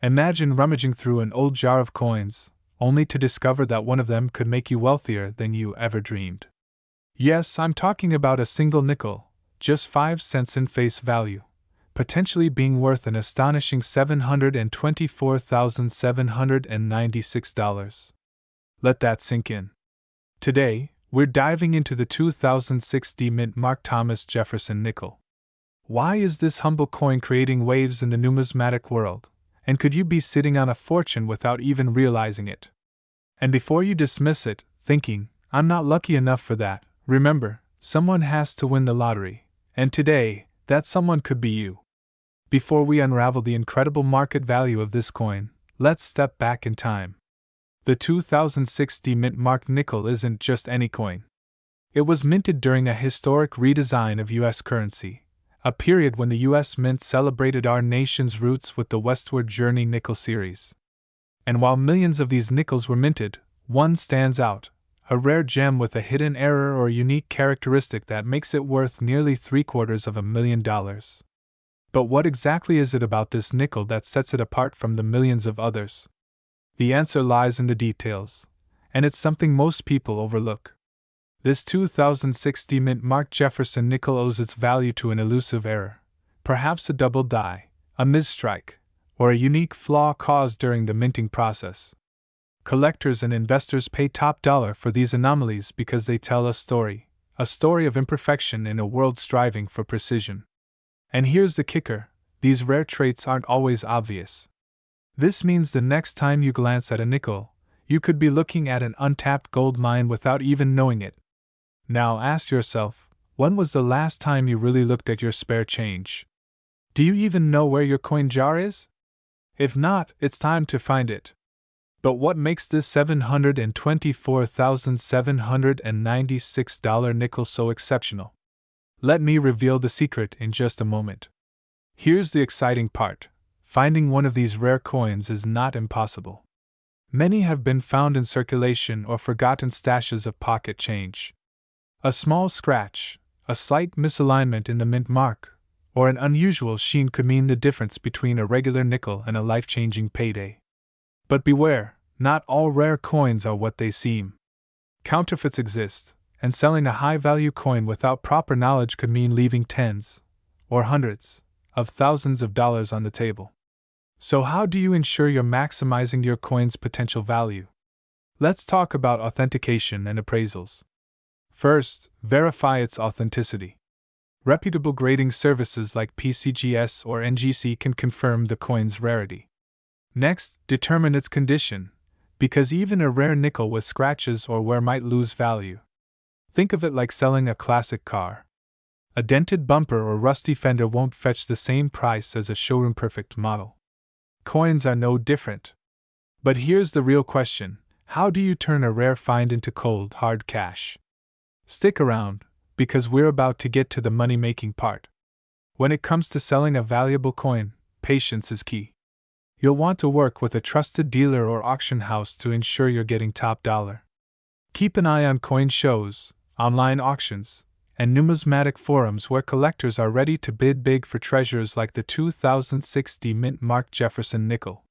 Imagine rummaging through an old jar of coins, only to discover that one of them could make you wealthier than you ever dreamed. Yes, I'm talking about a single nickel, just 5 cents in face value, potentially being worth an astonishing $724,796. Let that sink in. Today, we're diving into the 2060 mint mark Thomas Jefferson nickel. Why is this humble coin creating waves in the numismatic world, and could you be sitting on a fortune without even realizing it? And before you dismiss it, thinking, I'm not lucky enough for that, remember, someone has to win the lottery, and today, that someone could be you. Before we unravel the incredible market value of this coin, let's step back in time. The 2060 mint mark nickel isn't just any coin. It was minted during a historic redesign of U.S. currency, a period when the U.S. Mint celebrated our nation's roots with the Westward Journey nickel series. And while millions of these nickels were minted, one stands out, a rare gem with a hidden error or unique characteristic that makes it worth nearly $750,000. But what exactly is it about this nickel that sets it apart from the millions of others? The answer lies in the details, and it's something most people overlook. This 2060 mint mark Jefferson nickel owes its value to an elusive error, perhaps a double die, a misstrike, or a unique flaw caused during the minting process. Collectors and investors pay top dollar for these anomalies because they tell a story of imperfection in a world striving for precision. And here's the kicker, these rare traits aren't always obvious. This means the next time you glance at a nickel, you could be looking at an untapped gold mine without even knowing it. Now ask yourself, when was the last time you really looked at your spare change? Do you even know where your coin jar is? If not, it's time to find it. But what makes this $724,796 nickel so exceptional? Let me reveal the secret in just a moment. Here's the exciting part. Finding one of these rare coins is not impossible. Many have been found in circulation or forgotten stashes of pocket change. A small scratch, a slight misalignment in the mint mark, or an unusual sheen could mean the difference between a regular nickel and a life-changing payday. But beware, not all rare coins are what they seem. Counterfeits exist, and selling a high-value coin without proper knowledge could mean leaving tens, or hundreds, of thousands of dollars on the table. So how do you ensure you're maximizing your coin's potential value? Let's talk about authentication and appraisals. First, verify its authenticity. Reputable grading services like PCGS or NGC can confirm the coin's rarity. Next, determine its condition, because even a rare nickel with scratches or wear might lose value. Think of it like selling a classic car. A dented bumper or rusty fender won't fetch the same price as a showroom-perfect model. Coins are no different. But here's the real question, how do you turn a rare find into cold, hard cash? Stick around, because we're about to get to the money-making part. When it comes to selling a valuable coin, patience is key. You'll want to work with a trusted dealer or auction house to ensure you're getting top dollar. Keep an eye on coin shows, online auctions, and numismatic forums where collectors are ready to bid big for treasures like the 2060 mint mark Jefferson nickel.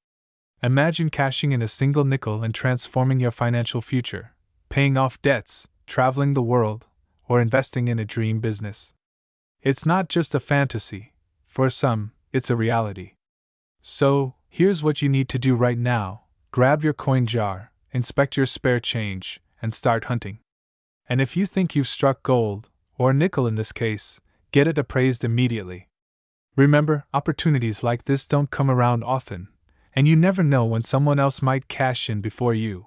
Imagine cashing in a single nickel and transforming your financial future, paying off debts, traveling the world, or investing in a dream business. It's not just a fantasy. For some, it's a reality. So, here's what you need to do right now. Grab your coin jar, inspect your spare change, and start hunting. And if you think you've struck gold, or nickel in this case, get it appraised immediately. Remember, opportunities like this don't come around often, and you never know when someone else might cash in before you.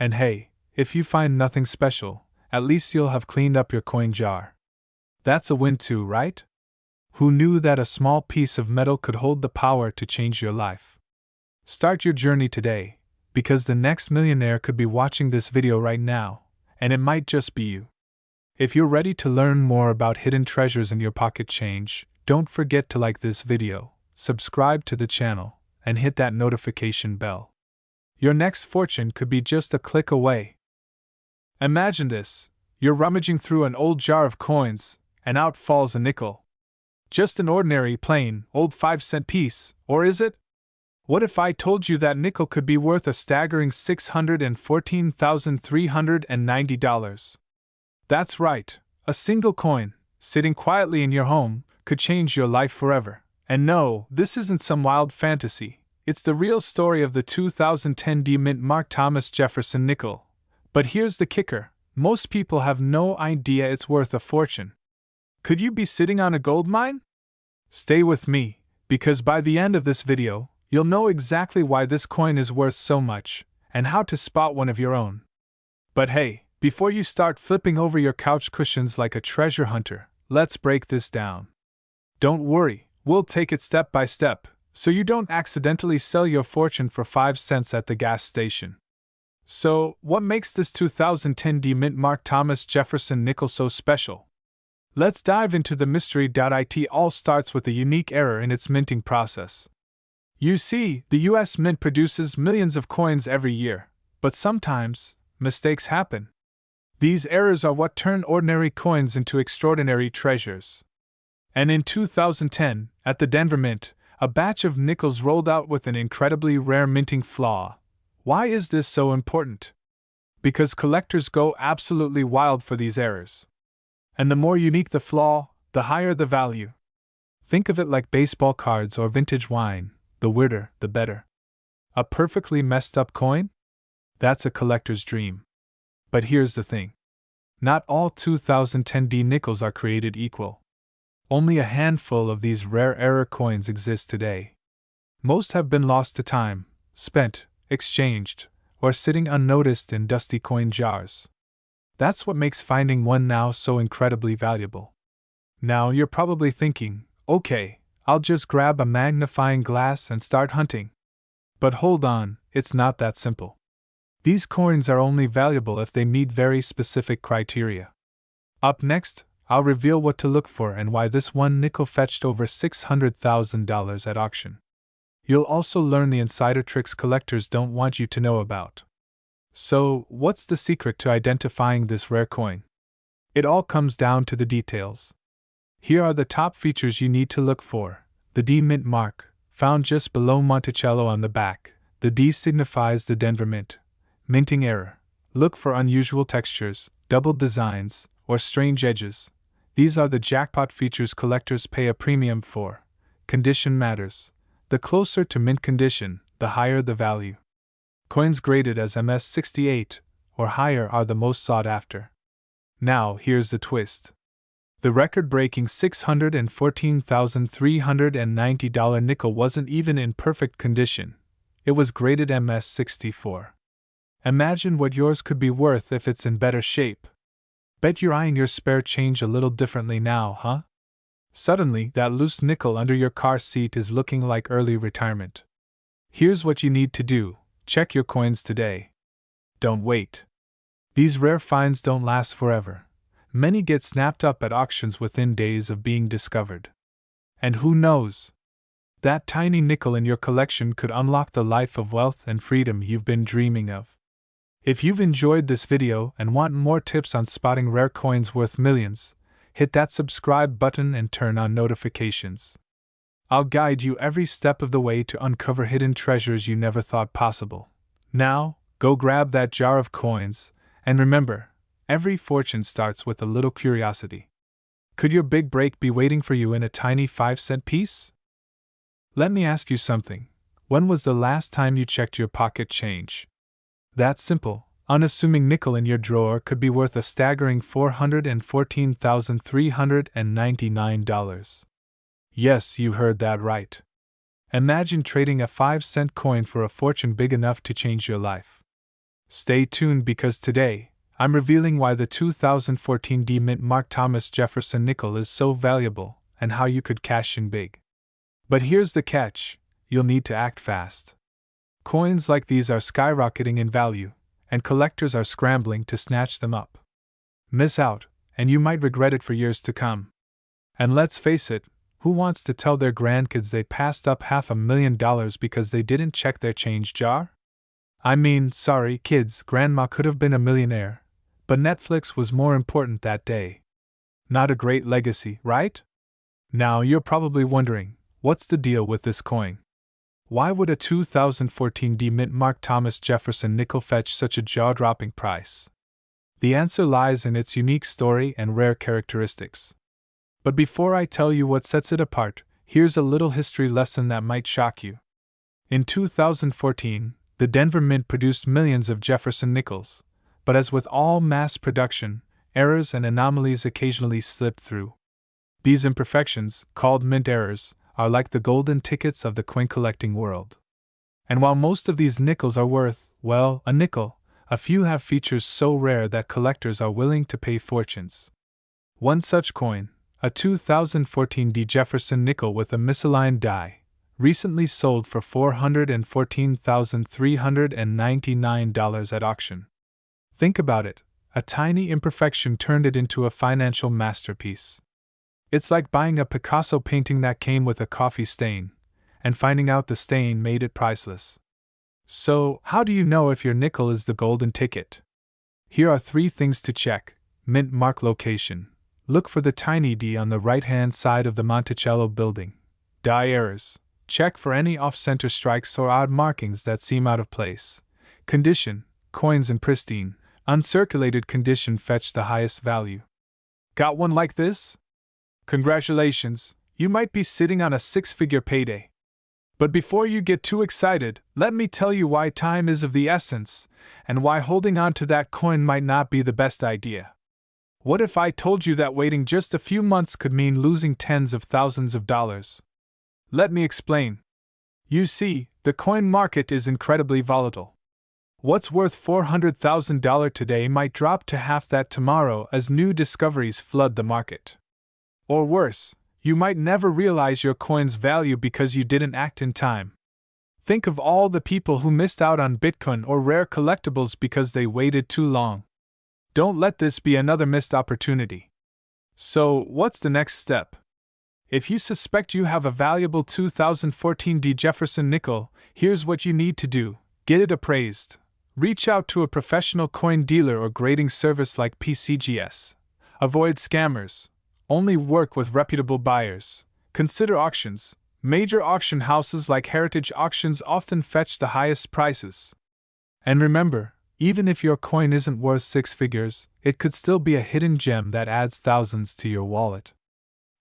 And hey, if you find nothing special, at least you'll have cleaned up your coin jar. That's a win too, right? Who knew that a small piece of metal could hold the power to change your life? Start your journey today, because the next millionaire could be watching this video right now, and it might just be you. If you're ready to learn more about hidden treasures in your pocket change, don't forget to like this video, subscribe to the channel, and hit that notification bell. Your next fortune could be just a click away. Imagine this, you're rummaging through an old jar of coins, and out falls a nickel. Just an ordinary, plain, old 5-cent piece, or is it? What if I told you that nickel could be worth a staggering $614,390? That's right, a single coin, sitting quietly in your home, could change your life forever. And no, this isn't some wild fantasy. It's the real story of the 2010 D-Mint Mark Thomas Jefferson nickel. But here's the kicker: most people have no idea it's worth a fortune. Could you be sitting on a gold mine? Stay with me, because by the end of this video, you'll know exactly why this coin is worth so much, and how to spot one of your own. But hey, before you start flipping over your couch cushions like a treasure hunter, let's break this down. Don't worry, we'll take it step by step, so you don't accidentally sell your fortune for 5 cents at the gas station. So, what makes this 2010 D-Mint Mark Thomas Jefferson nickel so special? Let's dive into the mystery. It all starts with a unique error in its minting process. You see, the US Mint produces millions of coins every year, but sometimes, mistakes happen. These errors are what turn ordinary coins into extraordinary treasures. And in 2010, at the Denver Mint, a batch of nickels rolled out with an incredibly rare minting flaw. Why is this so important? Because collectors go absolutely wild for these errors. And the more unique the flaw, the higher the value. Think of it like baseball cards or vintage wine: the weirder, the better. A perfectly messed up coin? That's a collector's dream. But here's the thing: not all 2010 D nickels are created equal. Only a handful of these rare error coins exist today. Most have been lost to time, spent, exchanged, or sitting unnoticed in dusty coin jars. That's what makes finding one now so incredibly valuable. Now you're probably thinking, okay, I'll just grab a magnifying glass and start hunting. But hold on, it's not that simple. These coins are only valuable if they meet very specific criteria. Up next, I'll reveal what to look for and why this one nickel fetched over $600,000 at auction. You'll also learn the insider tricks collectors don't want you to know about. So, what's the secret to identifying this rare coin? It all comes down to the details. Here are the top features you need to look for. The D Mint mark, found just below Monticello on the back. The D signifies the Denver Mint. Minting error. Look for unusual textures, doubled designs, or strange edges. These are the jackpot features collectors pay a premium for. Condition matters. The closer to mint condition, the higher the value. Coins graded as MS68 or higher are the most sought after. Now, here's the twist. The record-breaking $614,390 nickel wasn't even in perfect condition. It was graded MS64. Imagine what yours could be worth if it's in better shape. Bet you're eyeing your spare change a little differently now, huh? Suddenly, that loose nickel under your car seat is looking like early retirement. Here's what you need to do: check your coins today. Don't wait. These rare finds don't last forever. Many get snapped up at auctions within days of being discovered. And who knows? That tiny nickel in your collection could unlock the life of wealth and freedom you've been dreaming of. If you've enjoyed this video and want more tips on spotting rare coins worth millions, hit that subscribe button and turn on notifications. I'll guide you every step of the way to uncover hidden treasures you never thought possible. Now, go grab that jar of coins, and remember, every fortune starts with a little curiosity. Could your big break be waiting for you in a tiny 5-cent piece? Let me ask you something. When was the last time you checked your pocket change? That simple, unassuming nickel in your drawer could be worth a staggering $414,399. Yes, you heard that right. Imagine trading a 5-cent coin for a fortune big enough to change your life. Stay tuned, because today, I'm revealing why the 2014 D Mint Mark Thomas Jefferson nickel is so valuable and how you could cash in big. But here's the catch: you'll need to act fast. Coins like these are skyrocketing in value, and collectors are scrambling to snatch them up. Miss out, and you might regret it for years to come. And let's face it, who wants to tell their grandkids they passed up $500,000 because they didn't check their change jar? I mean, sorry, kids, grandma could have been a millionaire, but Netflix was more important that day. Not a great legacy, right? Now you're probably wondering, what's the deal with this coin? Why would a 2014 mint Mark Thomas Jefferson nickel fetch such a jaw-dropping price? The answer lies in its unique story and rare characteristics. But before I tell you what sets it apart, here's a little history lesson that might shock you. In 2014, the Denver Mint produced millions of Jefferson nickels, but as with all mass production, errors and anomalies occasionally slipped through. These imperfections, called mint errors, are like the golden tickets of the coin collecting world. And while most of these nickels are worth, well, a nickel, a few have features so rare that collectors are willing to pay fortunes. One such coin, a 2014 D. Jefferson nickel with a misaligned die, recently sold for $414,399 at auction. Think about it, a tiny imperfection turned it into a financial masterpiece. It's like buying a Picasso painting that came with a coffee stain, and finding out the stain made it priceless. So, how do you know if your nickel is the golden ticket? Here are 3 things to check. Mint mark location. Look for the tiny D on the right-hand side of the Monticello building. Die errors. Check for any off-center strikes or odd markings that seem out of place. Condition. Coins in pristine, uncirculated condition fetch the highest value. Got one like this? Congratulations, you might be sitting on a 6-figure payday. But before you get too excited, let me tell you why time is of the essence, and why holding on to that coin might not be the best idea. What if I told you that waiting just a few months could mean losing tens of thousands of dollars? Let me explain. You see, the coin market is incredibly volatile. What's worth $400,000 today might drop to half that tomorrow as new discoveries flood the market. Or worse, you might never realize your coin's value because you didn't act in time. Think of all the people who missed out on Bitcoin or rare collectibles because they waited too long. Don't let this be another missed opportunity. So, what's the next step? If you suspect you have a valuable 2014 D. Jefferson nickel, here's what you need to do. Get it appraised. Reach out to a professional coin dealer or grading service like PCGS. Avoid scammers. Only work with reputable buyers. Consider auctions. Major auction houses like Heritage Auctions often fetch the highest prices. And remember, even if your coin isn't worth 6 figures, it could still be a hidden gem that adds thousands to your wallet.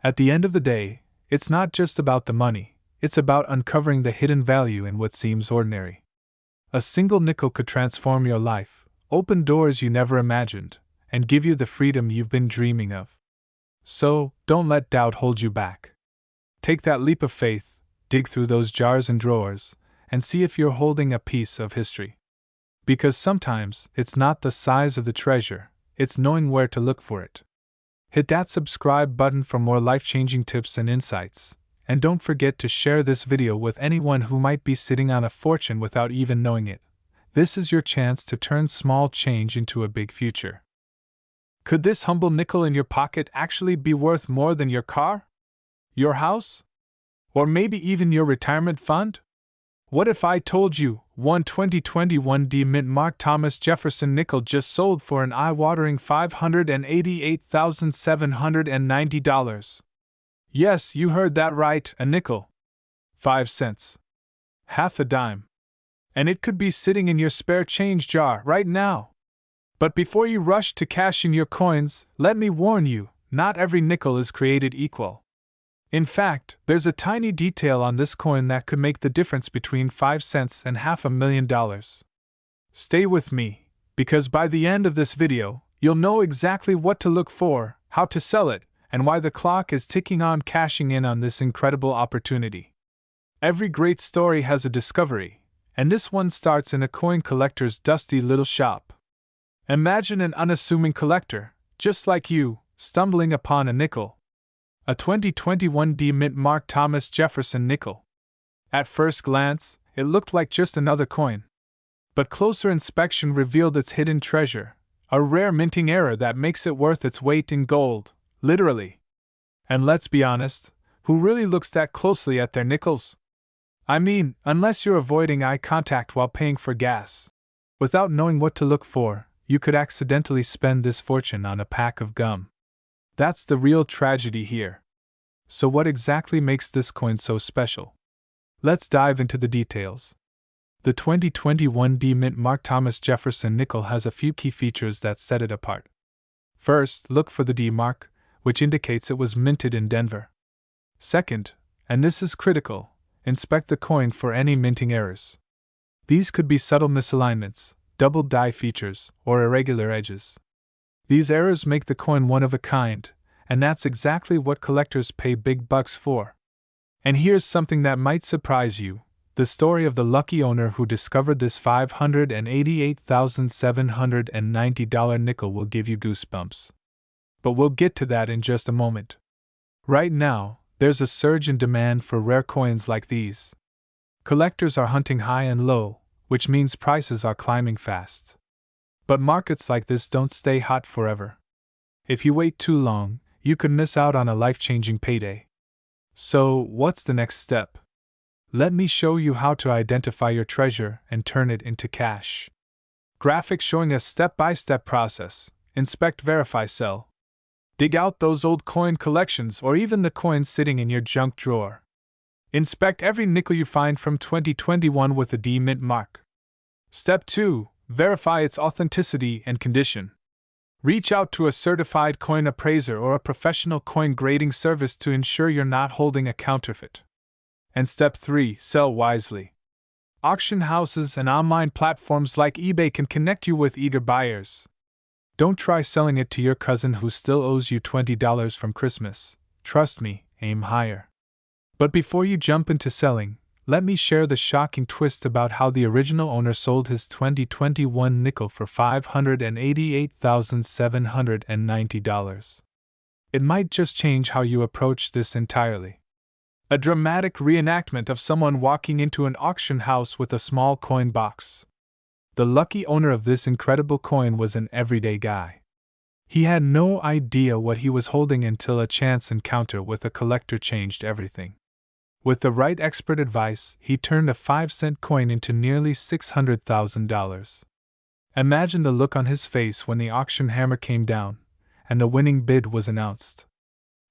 At the end of the day, it's not just about the money, it's about uncovering the hidden value in what seems ordinary. A single nickel could transform your life, open doors you never imagined, and give you the freedom you've been dreaming of. So, don't let doubt hold you back. Take that leap of faith, dig through those jars and drawers, and see if you're holding a piece of history. Because sometimes, it's not the size of the treasure, it's knowing where to look for it. Hit that subscribe button for more life-changing tips and insights, and don't forget to share this video with anyone who might be sitting on a fortune without even knowing it. This is your chance to turn small change into a big future. Could this humble nickel in your pocket actually be worth more than your car? Your house? Or maybe even your retirement fund? What if I told you one 2021 D. Mint Mark Thomas Jefferson nickel just sold for an eye-watering $588,790? Yes, you heard that right, a nickel. 5 cents. Half a dime. And it could be sitting in your spare change jar right now. But before you rush to cash in your coins, let me warn you, not every nickel is created equal. In fact, there's a tiny detail on this coin that could make the difference between 5 cents and $500,000. Stay with me, because by the end of this video, you'll know exactly what to look for, how to sell it, and why the clock is ticking on cashing in on this incredible opportunity. Every great story has a discovery, and this one starts in a coin collector's dusty little shop. Imagine an unassuming collector, just like you, stumbling upon a nickel. A 2021 D. Mint Mark Thomas Jefferson nickel. At first glance, it looked like just another coin. But closer inspection revealed its hidden treasure, a rare minting error that makes it worth its weight in gold, literally. And let's be honest, who really looks that closely at their nickels? I mean, unless you're avoiding eye contact while paying for gas. Without knowing what to look for, you could accidentally spend this fortune on a pack of gum. That's the real tragedy here. So what exactly makes this coin so special? Let's dive into the details. The 2021 D Mint Mark Thomas Jefferson nickel has a few key features that set it apart. First, look for the D mark, which indicates it was minted in Denver. Second, and this is critical, inspect the coin for any minting errors. These could be subtle misalignments, double die features, or irregular edges. These errors make the coin one of a kind, and that's exactly what collectors pay big bucks for. And here's something that might surprise you. The story of the lucky owner who discovered this $588,790 nickel will give you goosebumps. But we'll get to that in just a moment. Right now, there's a surge in demand for rare coins like these. Collectors are hunting high and low, which means prices are climbing fast. But markets like this don't stay hot forever. If you wait too long, you could miss out on a life-changing payday. So, what's the next step? Let me show you how to identify your treasure and turn it into cash. Graphics showing a step-by-step process. Inspect, verify, sell. Dig out those old coin collections or even the coins sitting in your junk drawer. Inspect every nickel you find from 2021 with the D Mint mark. Step 2. Verify its authenticity and condition. Reach out to a certified coin appraiser or a professional coin grading service to ensure you're not holding a counterfeit. And step 3. Sell wisely. Auction houses and online platforms like eBay can connect you with eager buyers. Don't try selling it to your cousin who still owes you $20 from Christmas. Trust me, aim higher. But before you jump into selling, let me share the shocking twist about how the original owner sold his 2021 nickel for $588,790. It might just change how you approach this entirely. A dramatic reenactment of someone walking into an auction house with a small coin box. The lucky owner of this incredible coin was an everyday guy. He had no idea what he was holding until a chance encounter with a collector changed everything. With the right expert advice, he turned a 5-cent coin into nearly $600,000. Imagine the look on his face when the auction hammer came down and the winning bid was announced.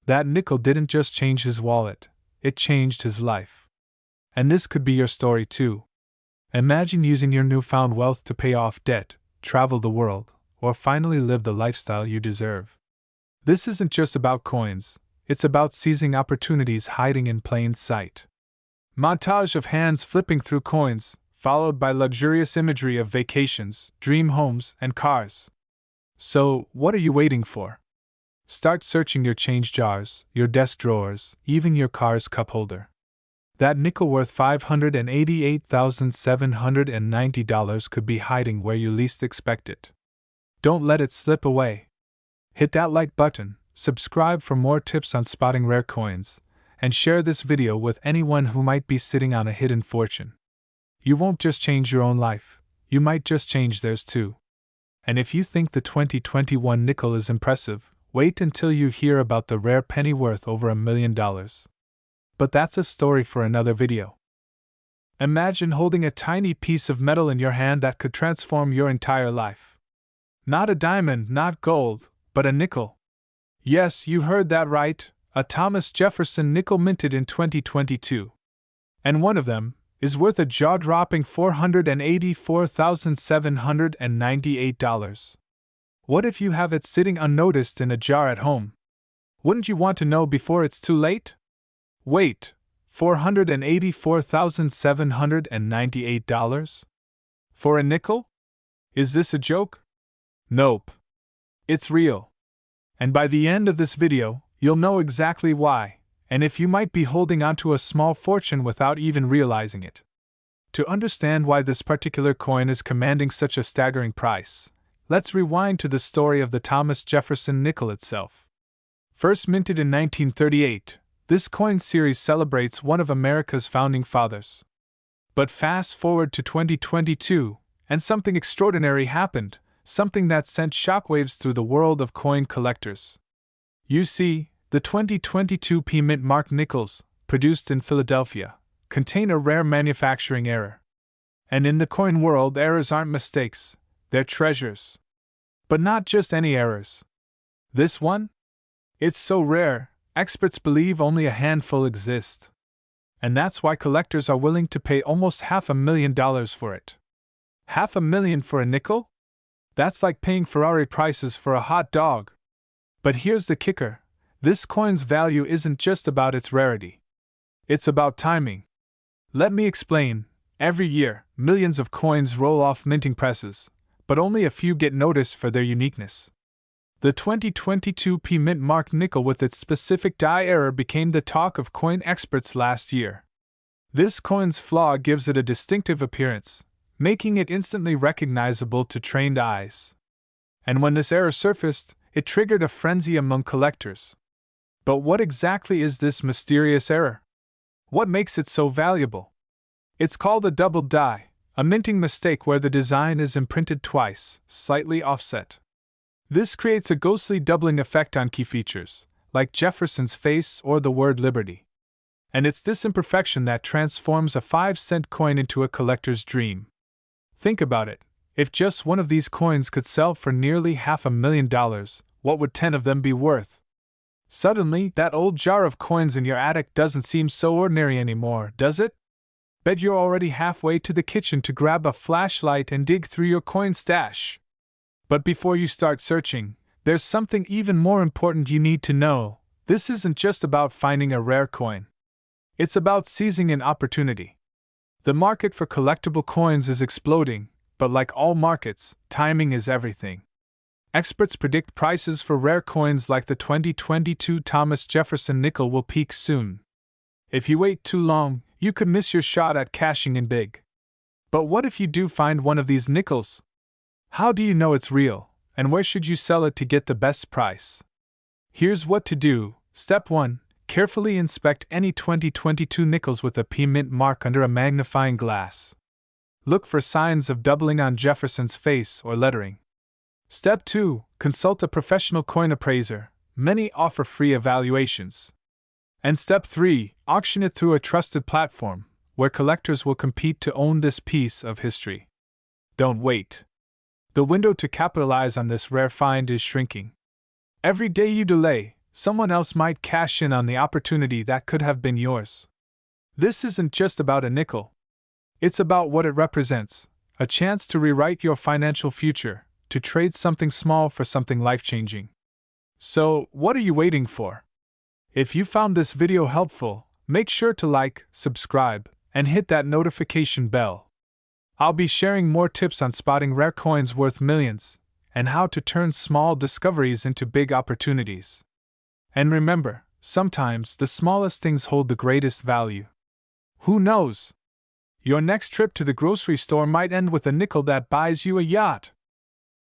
That nickel didn't just change his wallet, it changed his life. And this could be your story too. Imagine using your newfound wealth to pay off debt, travel the world, or finally live the lifestyle you deserve. This isn't just about coins, it's about seizing opportunities hiding in plain sight. Montage of hands flipping through coins, followed by luxurious imagery of vacations, dream homes, and cars. So, what are you waiting for? Start searching your change jars, your desk drawers, even your car's cup holder. That nickel worth $588,790 could be hiding where you least expect it. Don't let it slip away. Hit that like button, subscribe for more tips on spotting rare coins, and share this video with anyone who might be sitting on a hidden fortune. You won't just change your own life, you might just change theirs too. And if you think the 2021 nickel is impressive, wait until you hear about the rare penny worth over $1 million. But that's a story for another video. Imagine holding a tiny piece of metal in your hand that could transform your entire life. Not a diamond, not gold, but a nickel. Yes, you heard that right, a Thomas Jefferson nickel minted in 2022. And one of them is worth a jaw-dropping $484,798. What if you have it sitting unnoticed in a jar at home? Wouldn't you want to know before it's too late? Wait, $484,798? For a nickel? Is this a joke? Nope. It's real. And by the end of this video, you'll know exactly why, and if you might be holding onto a small fortune without even realizing it. To understand why this particular coin is commanding such a staggering price, let's rewind to the story of the Thomas Jefferson nickel itself. First minted in 1938, this coin series celebrates one of America's founding fathers. But fast forward to 2022, and something extraordinary happened, something that sent shockwaves through the world of coin collectors. You see, the 2022 P Mint Mark nickels, produced in Philadelphia, contain a rare manufacturing error. And in the coin world, errors aren't mistakes, they're treasures. But not just any errors. This one? It's so rare, experts believe only a handful exist. And that's why collectors are willing to pay almost $500,000 for it. $500,000 for a nickel? That's like paying Ferrari prices for a hot dog. But here's the kicker: this coin's value isn't just about its rarity. It's about timing. Let me explain. Every year, millions of coins roll off minting presses, but only a few get noticed for their uniqueness. The 2022 P Mint marked nickel with its specific die error became the talk of coin experts last year. This coin's flaw gives it a distinctive appearance, making it instantly recognizable to trained eyes. And when this error surfaced, it triggered a frenzy among collectors. But what exactly is this mysterious error? What makes it so valuable? It's called a double die, a minting mistake where the design is imprinted twice, slightly offset. This creates a ghostly doubling effect on key features, like Jefferson's face or the word liberty. And it's this imperfection that transforms a 5-cent coin into a collector's dream. Think about it: if just one of these coins could sell for nearly $500,000, what would 10 of them be worth? Suddenly, that old jar of coins in your attic doesn't seem so ordinary anymore, does it? Bet you're already halfway to the kitchen to grab a flashlight and dig through your coin stash. But before you start searching, there's something even more important you need to know. This isn't just about finding a rare coin. It's about seizing an opportunity. The market for collectible coins is exploding, but like all markets, timing is everything. Experts predict prices for rare coins like the 2022 Thomas Jefferson nickel will peak soon. If you wait too long, you could miss your shot at cashing in big. But what if you do find one of these nickels? How do you know it's real, and where should you sell it to get the best price? Here's what to do. Step 1. Carefully inspect any 2022 nickels with a P Mint mark under a magnifying glass. Look for signs of doubling on Jefferson's face or lettering. Step 2. Consult a professional coin appraiser. Many offer free evaluations. And Step 3. Auction it through a trusted platform, where collectors will compete to own this piece of history. Don't wait. The window to capitalize on this rare find is shrinking. Every day you delay, someone else might cash in on the opportunity that could have been yours. This isn't just about a nickel. It's about what it represents: a chance to rewrite your financial future, to trade something small for something life-changing. So, what are you waiting for? If you found this video helpful, make sure to like, subscribe, and hit that notification bell. I'll be sharing more tips on spotting rare coins worth millions, and how to turn small discoveries into big opportunities. And remember, sometimes the smallest things hold the greatest value. Who knows? Your next trip to the grocery store might end with a nickel that buys you a yacht.